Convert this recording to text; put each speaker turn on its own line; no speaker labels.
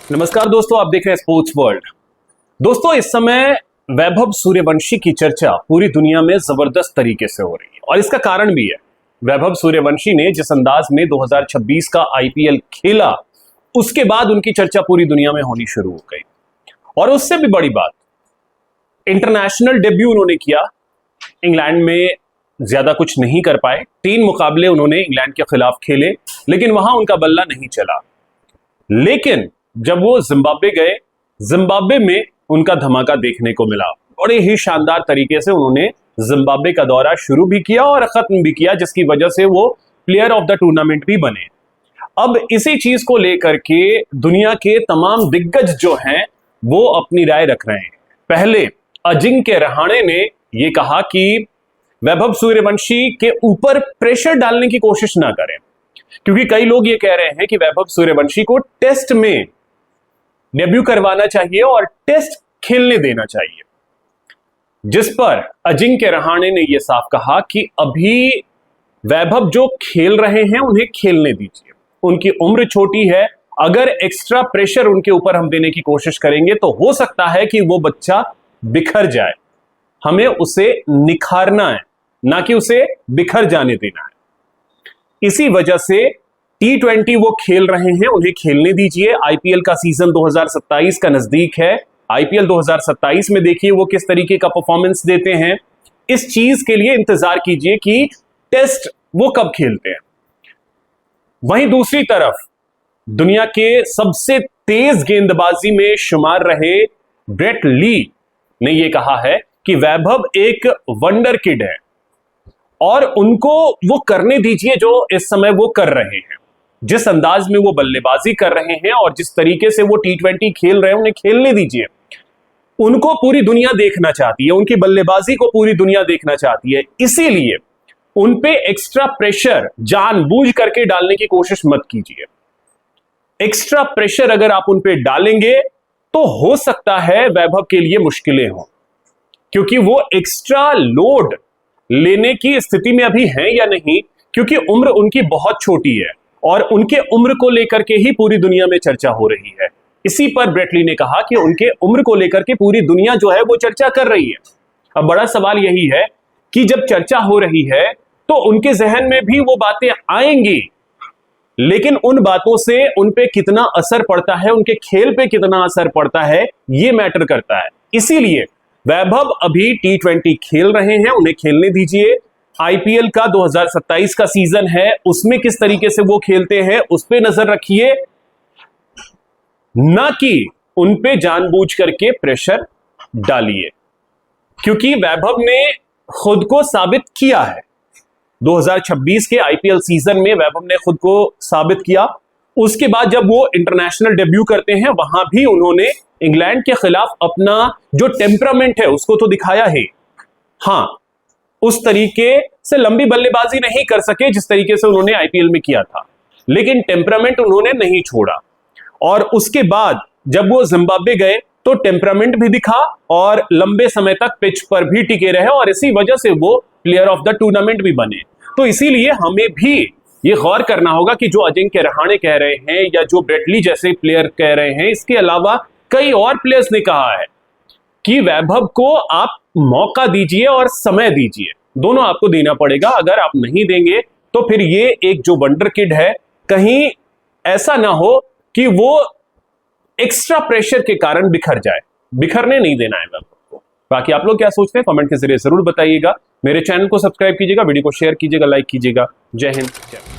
नमस्कार दोस्तों, आप देख रहे हैं स्पोर्ट्स वर्ल्ड। दोस्तों, इस समय वैभव सूर्यवंशी की चर्चा पूरी दुनिया में जबरदस्त तरीके से हो रही है और इसका कारण भी है। वैभव सूर्यवंशी ने जिस अंदाज में 2026 का आईपीएल खेला, उसके बाद उनकी चर्चा पूरी दुनिया में होनी शुरू हो गई। और उससे भी बड़ी बात, इंटरनेशनल डेब्यू उन्होंने किया। इंग्लैंड में ज्यादा कुछ नहीं कर पाए, 3 मुकाबले उन्होंने इंग्लैंड के खिलाफ खेले, लेकिन वहां उनका बल्ला नहीं चला। लेकिन जब वो जिम्बाब्वे गए, जिम्बाब्वे में उनका धमाका देखने को मिला। बड़े ही शानदार तरीके से उन्होंने जिम्बाब्वे का दौरा शुरू भी किया और खत्म भी किया, जिसकी वजह से वो प्लेयर ऑफ द टूर्नामेंट भी बने। अब इसी चीज को लेकर के दुनिया के तमाम दिग्गज जो हैं वो अपनी राय रख रहे हैं। पहले अजिंक्य रहाणे ने ये कहा कि वैभव सूर्यवंशी के ऊपर प्रेशर डालने की कोशिश ना करें, क्योंकि कई लोग ये कह रहे हैं कि वैभव सूर्यवंशी को टेस्ट में डेब्यू करवाना चाहिए और टेस्ट खेलने देना चाहिए। जिस पर अजिंक्य रहाणे ने यह साफ कहा कि अभी वैभव जो खेल रहे हैं उन्हें खेलने दीजिए, उनकी उम्र छोटी है। अगर एक्स्ट्रा प्रेशर उनके ऊपर हम देने की कोशिश करेंगे तो हो सकता है कि वो बच्चा बिखर जाए। हमें उसे निखारना है, ना कि उसे बिखर जाने देना है। इसी वजह से T20 वो खेल रहे हैं, उन्हें खेलने दीजिए। आईपीएल का सीजन 2027 का नजदीक है। आईपीएल 2027 में देखिए वो किस तरीके का परफॉर्मेंस देते हैं। इस चीज के लिए इंतजार कीजिए कि टेस्ट वो कब खेलते हैं। वहीं दूसरी तरफ दुनिया के सबसे तेज गेंदबाजी में शुमार रहे ब्रेट ली ने यह कहा है कि वैभव एक वंडर किड है और उनको वो करने दीजिए जो इस समय वो कर रहे हैं। जिस अंदाज में वो बल्लेबाजी कर रहे हैं और जिस तरीके से वो T20 खेल रहे हैं, उन्हें खेलने दीजिए। उनको पूरी दुनिया देखना चाहती है, उनकी बल्लेबाजी को पूरी दुनिया देखना चाहती है। इसीलिए उन पे एक्स्ट्रा प्रेशर जानबूझ करके डालने की कोशिश मत कीजिए। एक्स्ट्रा प्रेशर अगर आप उन पे डालेंगे तो हो सकता है वैभव के लिए मुश्किलें हों, क्योंकि वो एक्स्ट्रा लोड लेने की स्थिति में अभी हैं या नहीं, क्योंकि उम्र उनकी बहुत छोटी है और उनके उम्र को लेकर के ही पूरी दुनिया में चर्चा हो रही है। इसी पर ब्रेट ली ने कहा कि उनके उम्र को लेकर के पूरी दुनिया जो है वो चर्चा कर रही है। अब बड़ा सवाल यही है कि जब चर्चा हो रही है तो उनके जहन में भी वो बातें आएंगी, लेकिन उन बातों से उन पे कितना असर पड़ता है, उनके खेल पे कितना असर पड़ता है, ये मैटर करता है। इसीलिए वैभव अभी T20 खेल रहे हैं, उन्हें खेलने दीजिए। आईपीएल का 2027 का सीजन है, उसमें किस तरीके से वो खेलते हैं उस पे नजर रखिए, ना कि उन पे जानबूझ करके प्रेशर डालिए। क्योंकि वैभव ने खुद को साबित किया है। 2026 के आईपीएल सीजन में वैभव ने खुद को साबित किया। उसके बाद जब वो इंटरनेशनल डेब्यू करते हैं, वहां भी उन्होंने इंग्लैंड के खिलाफ अपना जो टेम्परामेंट है उसको तो दिखाया है। हां, उस तरीके से लंबी बल्लेबाजी नहीं कर सके जिस तरीके से उन्होंने आईपीएल में किया था, लेकिन टेम्परामेंट उन्होंने नहीं छोड़ा। और उसके बाद जब वो जिम्बाब्वे गए तो टेम्परामेंट भी दिखा और लंबे समय तक पिच पर भी टिके रहे और इसी वजह से वो प्लेयर ऑफ द टूर्नामेंट भी बने। तो इसीलिए हमें भी ये गौर करना होगा कि जो अजिंक्य रहाणे कह रहे हैं या जो ब्रेट ली जैसे प्लेयर कह रहे हैं, इसके अलावा कई और प्लेयर्स ने कहा है कि वैभव को आप मौका दीजिए और समय दीजिए, दोनों आपको देना पड़ेगा। अगर आप नहीं देंगे तो फिर ये एक जो वंडर किड है, कहीं ऐसा ना हो कि वो एक्स्ट्रा प्रेशर के कारण बिखर जाए। बिखरने नहीं देना है वैभव को। बाकी आप लोग क्या सोचते हैं कमेंट के जरिए जरूर बताइएगा। मेरे चैनल को सब्सक्राइब कीजिएगा, वीडियो को शेयर कीजिएगा, लाइक कीजिएगा। जय हिंद, जय भारत।